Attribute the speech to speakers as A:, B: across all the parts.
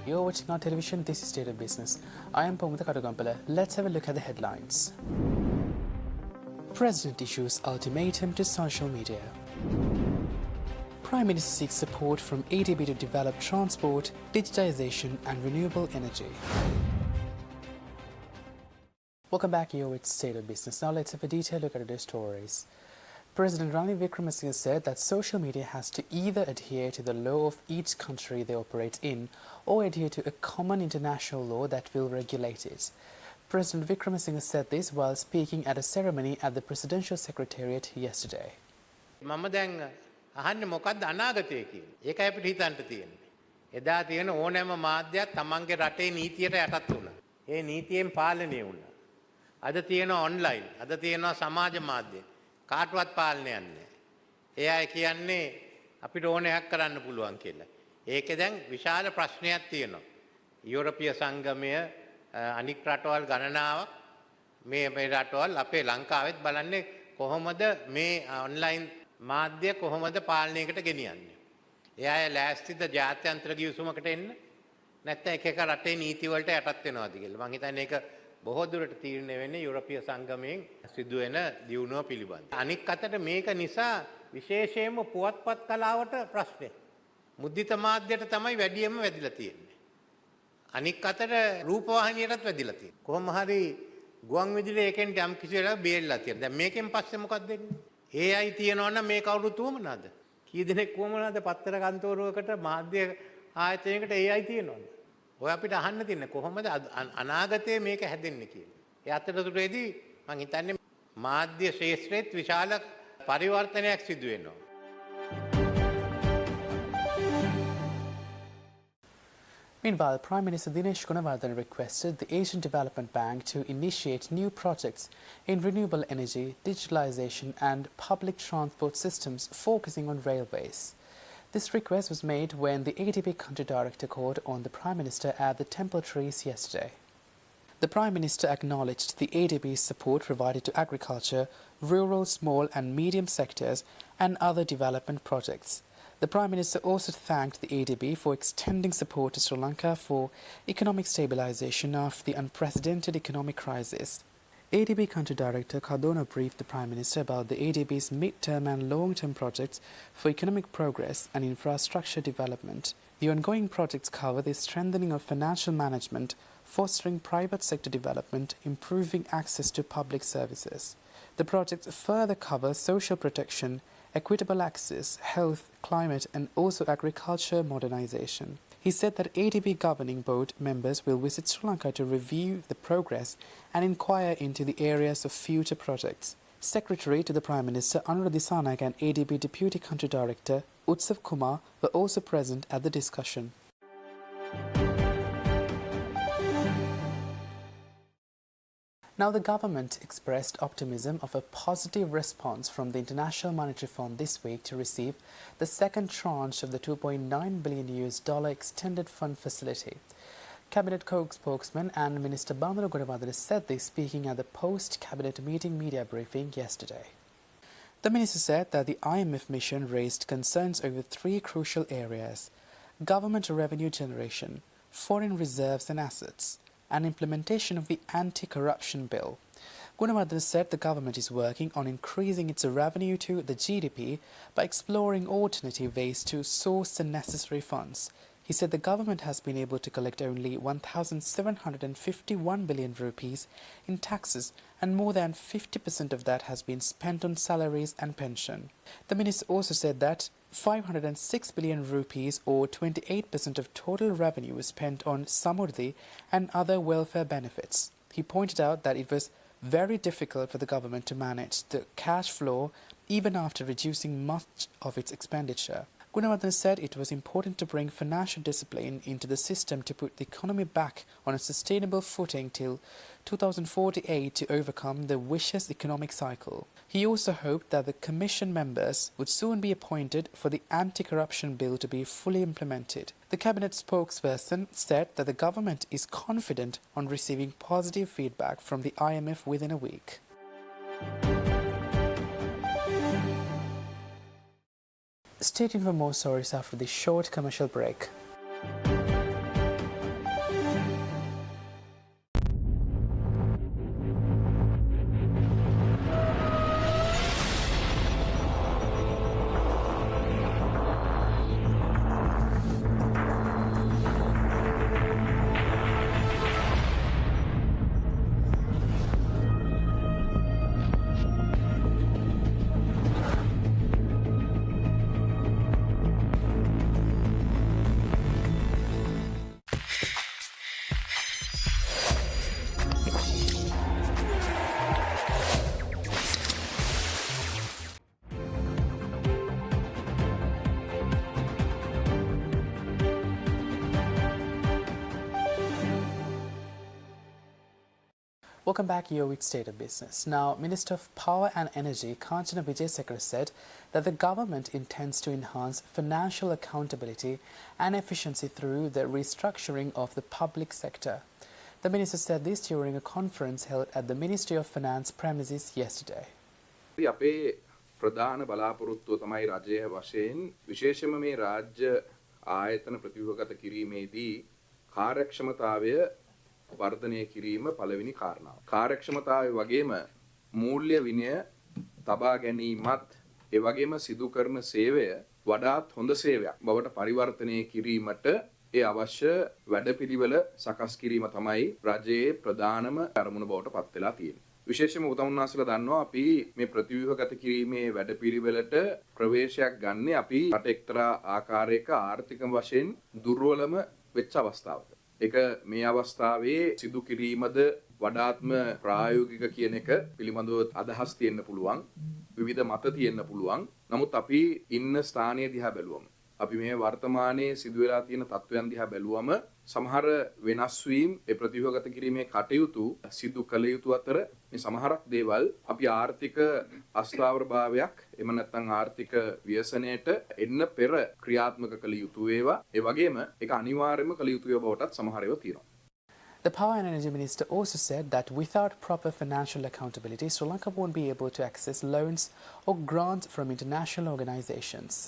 A: You're watching our television. This is State of Business. I am Pamutha Kadugampala. Let's have a look at the headlines. President issues ultimatum to social media. Prime Minister seeks support from ADB to develop transport, digitization and renewable energy. Welcome back. You're with State of Business. Now let's have a detailed look at today's stories. President Ranil Wickremesinghe said that social media has to either adhere to the law of each country they operate in or adhere to a common international law that will regulate it. President Wickremesinghe said this while speaking at a ceremony at the Presidential Secretariat yesterday.
B: මම දැන් අහන්නේ මොකක්ද අනාගතය කියලා. ඒකයි අපිට හිතන්න තියෙන්නේ. එදා තියෙන ඕනෑම මාධ්‍යයක් තමන්ගේ රටේ නීතියට යටත් වුණා. ඒ නීතියෙන් පාලනය වුණා. අද තියෙන ඔන්ලයින්, අද තියෙනවා සමාජ මාධ්‍ය. කාටවත් පාලනයක් නැහැ. ඒ අය කියන්නේ අපිට ඕනෑක් කරන්න පුළුවන් කියලා. ඒකේ දැන් විශාල ප්‍රශ්නයක් තියෙනවා. යුරෝපීය සංගමය අනික් රටවල් ගණනාවක් මේ රටවල් අපේ ලංකාවෙත් බලන්නේ කොහොමද මේ ඔන්ලයින් මාධ්‍ය කොහොමද පාලනයකට ගෙනියන්නේ. ඒ අය ලෑස්තිද ජාත්‍යන්තර ගිවිසුමකට එන්න? නැත්නම් එක එක රටේ නීති වලට යටත් වෙනවද කියලා. මම හිතන්නේ ඒක බොහෝ දුරට තීරණය වෙන්නේ යුරෝපීය සංගමයෙන් සිදුවෙන දියුණුව පිළිබඳ. අනික් අතට මේක නිසා විශේෂයෙන්ම පුවත්පත් කලාවට ප්‍රශ්නයක්. මුද්‍රිත මාධ්‍යයට තමයි වැඩියෙන්ම වැදිලා තියෙන්නේ. අනික් අතට රූපවාහිනියටත් වැදිලා තියෙනවා. කොහොම හරි ගුවන් විදුලිය එකෙන් යම් කිසි වෙලාවක බේරලා තියෙනවා. දැන් මේකෙන් පස්සේ මොකක්ද වෙන්නේ? AI තියනවා නම් මේ කවුරුත් උවමනාද? කී දෙනෙක් උවමනාද පත්තර කන්තෝරුවකට මාධ්‍ය ආයතනයකට AI තියනවද? ඔය අපිට අහන්න තියෙන්නේ කොහොමද අනාගතයේ මේක හැදෙන්නේ කියලා. ඒ අතරතුරේදී මම හිතන්නේ මාධ්‍ය ශාස්ත්‍රයේත් විශාල පරිවර්තනයක් සිදු වෙනවා.
A: Meanwhile, Prime Minister Dinesh Gunawardena requested the Asian Development Bank to initiate new projects in renewable energy, digitalization and public transport systems focusing on railways. This request was made when the ADB country director called on the Prime Minister at the Temple Trees yesterday. The Prime Minister acknowledged the ADB's support provided to agriculture, rural, small and medium sectors and other development projects. The Prime Minister also thanked the ADB for extending support to Sri Lanka for economic stabilization after the unprecedented economic crisis. ADB Country Director Cardona briefed the Prime Minister about the ADB's mid-term and long-term projects for economic progress and infrastructure development. The ongoing projects cover the strengthening of financial management, fostering private sector development, improving access to public services. The projects further cover social protection, equitable access, health, climate and also agriculture modernization. He said that ADB Governing Board members will visit Sri Lanka to review the progress and inquire into the areas of future projects. Secretary to the Prime Minister Anuradha Dissanayake and ADB Deputy Country Director Utsav Kumar were also present at the discussion. Now, the government expressed optimism of a positive response from the International Monetary Fund this week to receive the second tranche of the $2.9 billion extended fund facility. Cabinet spokesman and Minister Bandara Gunawardena said this speaking at the post-cabinet meeting media briefing yesterday. The minister said that the IMF mission raised concerns over three crucial areas: government revenue generation, foreign reserves and assets, and implementation of the anti-corruption bill. Gunawardena said the government is working on increasing its revenue to the GDP by exploring alternative ways to source the necessary funds. He said the government has been able to collect only 1,751 billion rupees in taxes and more than 50% of that has been spent on salaries and pension. The minister also said that 506 billion rupees or 28% of total revenue was spent on Samurdhi and other welfare benefits. He pointed out that it was very difficult for the government to manage the cash flow even after reducing much of its expenditure. Gunawardena said it was important to bring financial discipline into the system to put the economy back on a sustainable footing till 2048 to overcome the vicious economic cycle. He also hoped that the Commission members would soon be appointed for the anti-corruption bill to be fully implemented. The Cabinet spokesperson said that the government is confident on receiving positive feedback from the IMF within a week. Stay tuned for more stories after this short commercial break. Welcome back. You're with State of Business. Now, Minister of Power and Energy Kanchana Wijesekara said that the government intends to enhance financial accountability and efficiency through the restructuring of the public sector. The minister said this during a conference held at the Ministry of Finance premises yesterday.
C: අපේ ප්‍රධාන බලාපොරොත්තුව තමයි රජයේ වශයෙන් විශේෂයෙන්ම මේ රාජ්‍ය ආයතන ප්‍රතිව්‍යුහගත කිරීමේදී කාර්යක්ෂමතාවය වර්ධනය කිරීම පළවෙනි කාරණාව. කාර්යක්ෂමතාවය වගේම මූල්‍ය විනය තබා ගැනීමත් ඒ වගේම සිදු කරන සේවය වඩාත් හොඳ සේවයක් බවට පරිවර්තනය කිරීමට ඒ අවශ්‍ය වැඩපිළිවෙල සකස් කිරීම තමයි රජයේ ප්‍රධානම අරමුණ බවට පත් වෙලා තියෙන්නේ. විශේෂයෙන්ම උතුම්නාසලා දන්නවා අපි මේ ප්‍රතිව්‍යුහගත කිරීමේ වැඩපිළිවෙලට ප්‍රවේශයක් ගන්න අපි රට එක්තරා ආකාරයක ආර්ථික වශයෙන් දුර්වලම වෙච්ච අවස්ථාවක. ඒක මේ අවස්ථාවේ සිදු කිරීමද වඩාත්ම ප්‍රායෝගික කියන එක පිළිබඳව අදහස් තියෙන්න පුළුවන්. විවිධ මත තියෙන්න පුළුවන්. නමුත් අපි ඉන්න ස්ථානයේ දිහා බැලුවම අපි මේ වර්තමානයේ සිදු වෙලා තියෙන තත්ත්වයන් දිහා බැලුවම සමහර වෙනස් වීම ඒ ප්‍රතිව්‍යුහගත කිරීමේ කටයුතු සිදු කළ යුතු අතර මේ සමහරක් දේවල් අපි ආර්ථික අස්ථාවරභාවයක් එහෙම නැත්නම් ආර්ථික ව්‍යසනයට එන්න පෙර ක්‍රියාත්මක කළ යුතු ඒවා ඒ වගේම ඒක අනිවාර්යයෙන්ම කළ යුතු ඒවා බවටත් සමහර ඒවා තියෙනවා.
A: The Power and Energy Minister also said that without proper financial accountability, Sri Lanka won't be able to access loans or grants from international organizations.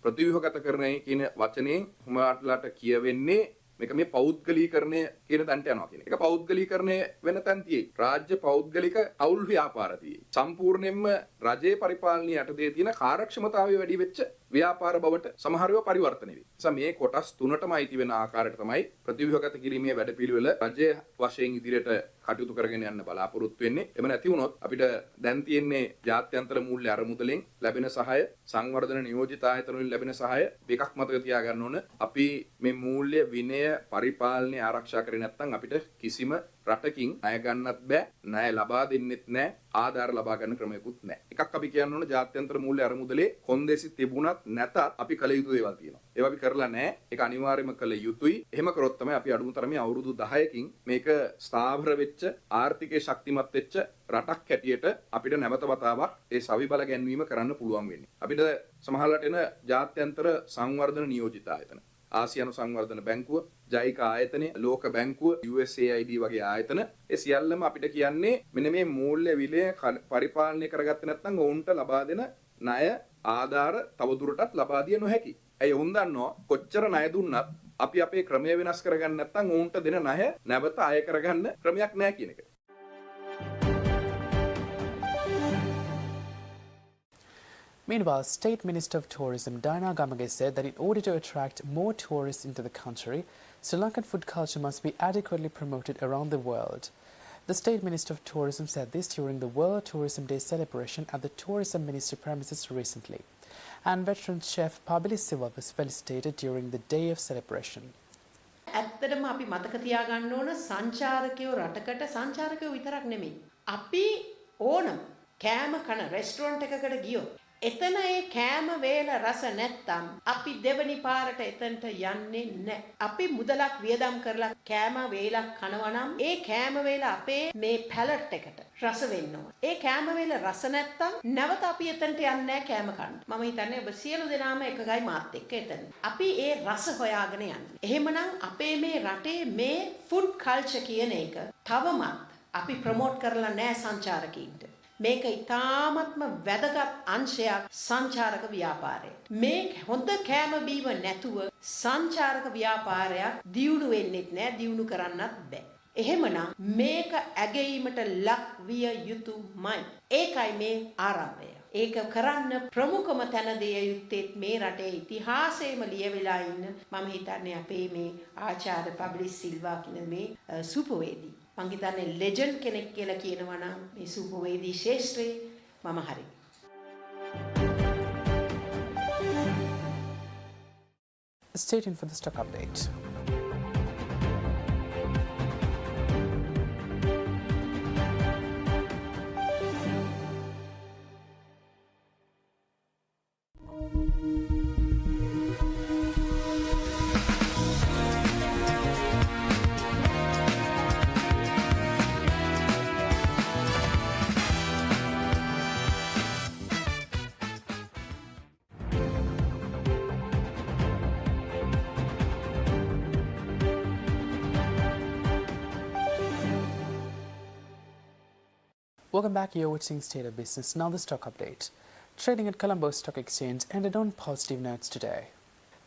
C: ප්‍රතිව්‍යුහගත කරණය කියන වචනයෙන් උඹලාට කියවෙන්නේ මේක මේ පෞද්ගලීකරණය කියන තැනට යනවා කියන එක. ඒක පෞද්ගලීකරණය වෙන තැන තියෙයි. රාජ්‍ය පෞද්ගලික අවුල් ව්‍යාපාර තියෙයි. සම්පූර්ණයෙන්ම රජයේ පරිපාලනය යටතේ තියෙන කාර්යක්ෂමතාවය වැඩි වෙච්ච ව්‍යාපාර බවට සමහර ඒවා පරිවර්තනය වෙයි. නිසා මේ කොටස් තුනටම අයිති වෙන ආකාරයට තමයි ප්‍රතිව්‍යුහගත කිරීමේ වැඩපිළිවෙල රජයේ වශයෙන් ඉදිරියට කටයුතු කරගෙන යන්න බලාපොරොත්තු වෙන්නේ. එම නැති වුණොත් අපිට දැන් තියෙන්නේ ජාත්‍යන්තර මූල්‍ය අරමුදලෙන් ලැබෙන සහාය, සංවර්ධන නියෝජිත ආයතන වලින් ලැබෙන සහාය දෙකක් මතක තියාගන්න ඕන. අපි මේ මූල්‍ය විනය පරිපාලනය ආරක්ෂා කරේ නැත්නම් අපිට කිසිම රටකින් ණය ගන්නත් බෑ, ණය ලබා දෙන්නෙත් නෑ, ආධාර ලබා ගන්න ක්‍රමයකුත් නෑ. එකක් අපි කියන්න ඕන ජාත්‍යන්තර මූල්‍ය අරමුදලේ කොන්දේසි තිබුණත් නැතත් අපි කළ යුතු දේවල් තියෙනවා. ඒවා අපි කරලා නෑ. ඒක අනිවාර්යයෙන්ම කළ යුතුයි. එහෙම කරොත් තමයි අපි අඩුම තරමේ අවුරුදු 10කින් මේක ස්ථාවර වෙච්ච ආර්ථිකයේ ශක්තිමත් වෙච්ච රටක් හැටියට අපිට නැවත වතාවක් ඒ සවි බල ගැන්වීම කරන්න පුළුවන් වෙන්නේ. අපිට සමහරවිට එන ජාත්‍යන්තර සංවර්ධන නියෝජිත ආයතන, ආසියානු සංවර්ධන බැංකුව, ජයික ආයතනය, ලෝක බැංකුව, USAID වගේ ආයතන ඒ සියල්ලම අපිට කියන්නේ මෙන්න මේ මූල්‍ය විලය පරිපාලනය කරගත්තේ නැත්නම් ඔවුන්ට ලබා දෙන ණය ආධාර තවදුරටත් ලබා දිය නොහැකි. ඇයි ඔවුන් දන්නවා කොච්චර ණය දුන්නත් අපි අපේ ක්‍රමය වෙනස් කරගන්න නැත්නම් ඔවුන්ට දෙන ණය නැවත අය කරගන්න ක්‍රමයක් නැහැ කියන එක.
A: Meanwhile, State Minister of Tourism Dina Gamage said that in order to attract more tourists into the country, Sri Lankan food culture must be adequately promoted around the world. The State Minister of Tourism said this during the World Tourism Day celebration at the Tourism Ministry premises recently. And veteran chef Pabili Siva was felicitated during the day of celebration.
D: ඇත්තටම අපි මතක තියාගන්න ඕන සංචාරකයෝ රටකට සංචාරකයෝ විතරක් නෙමෙයි. අපි ඕනම කෑම කන රෙස්ටුරන්ට් එකකට ගියොත් එතන ඒ කෑම වේල රස නැත්තම් අපි දෙවනි පාරට එතනට යන්නේ නැහැ. අපි මුදලක් වියදම් කරලා කෑම වේලක් කනවා නම් ඒ කෑම වේල අපේ මේ පැලට් එකට රස වෙන්න ඕන. ඒ කෑම වේල රස නැත්තම් නැවත අපි එතනට යන්නේ නැහැ කෑම කන්න. මම හිතන්නේ ඔබ සියලු දෙනාම එකගයි මාත් එක්ක එතන. අපි ඒ රස හොයාගෙන යන්නේ. එහෙමනම් අපේ මේ රටේ මේ ෆුඩ් කල්චර් කියන එක තවමත් අපි ප්‍රොමෝට් කරලා නැහැ සංචාරකීන්ට. මේක ඉතාමත්ම වැදගත් අංශයක් සංචාරක ව්‍යාපාරය. මේ හොඳ කෑම බීම නැතුව සංචාරක ව්‍යාපාරයක් දියුණු වෙන්නේ නැහැ, දියුණු කරන්නත් බෑ. එහෙමනම් මේක ඇගීමට ලක් විය යුතුමයි. ඒකයි මේ ආරම්භය. ඒක කරන්න ප්‍රමුඛම තැන දෙය යුත්තේ මේ රටේ ඉතිහාසයේම ලියවිලා ඉන්න මම හිතන්නේ අපේ මේ ආචාර්ය පබ්ලික් සිල්වා කියන මේ සුපවේදී. මං හිතන්නේ ලෙජන්ඩ් කෙනෙක් කියලා කියනවා නම් මේ සුපවේදී ශාස්ත්‍රයේ මම හරි.
A: Stay tuned for the stock update. Welcome back. You're watching State of Business. Now the stock update. Trading at Colombo Stock Exchange ended on positive notes today.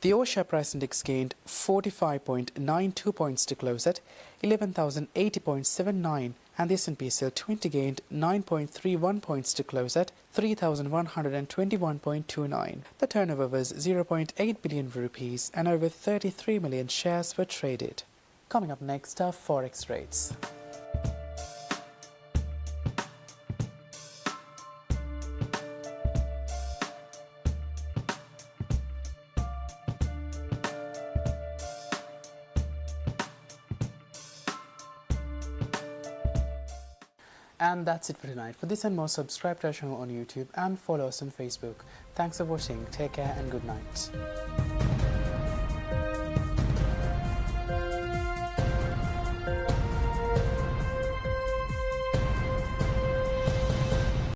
A: The All Share Price Index gained 45.92 points to close at 11,080.79, and the S&P SL 20 gained 9.31 points to close at 3,121.29. The turnover was 0.8 billion rupees and over 33 million shares were traded. Coming up next are Forex rates. And that's it for tonight. For this and more, subscribe to our channel on YouTube and follow us on Facebook. Thanks for watching. Take care and good night.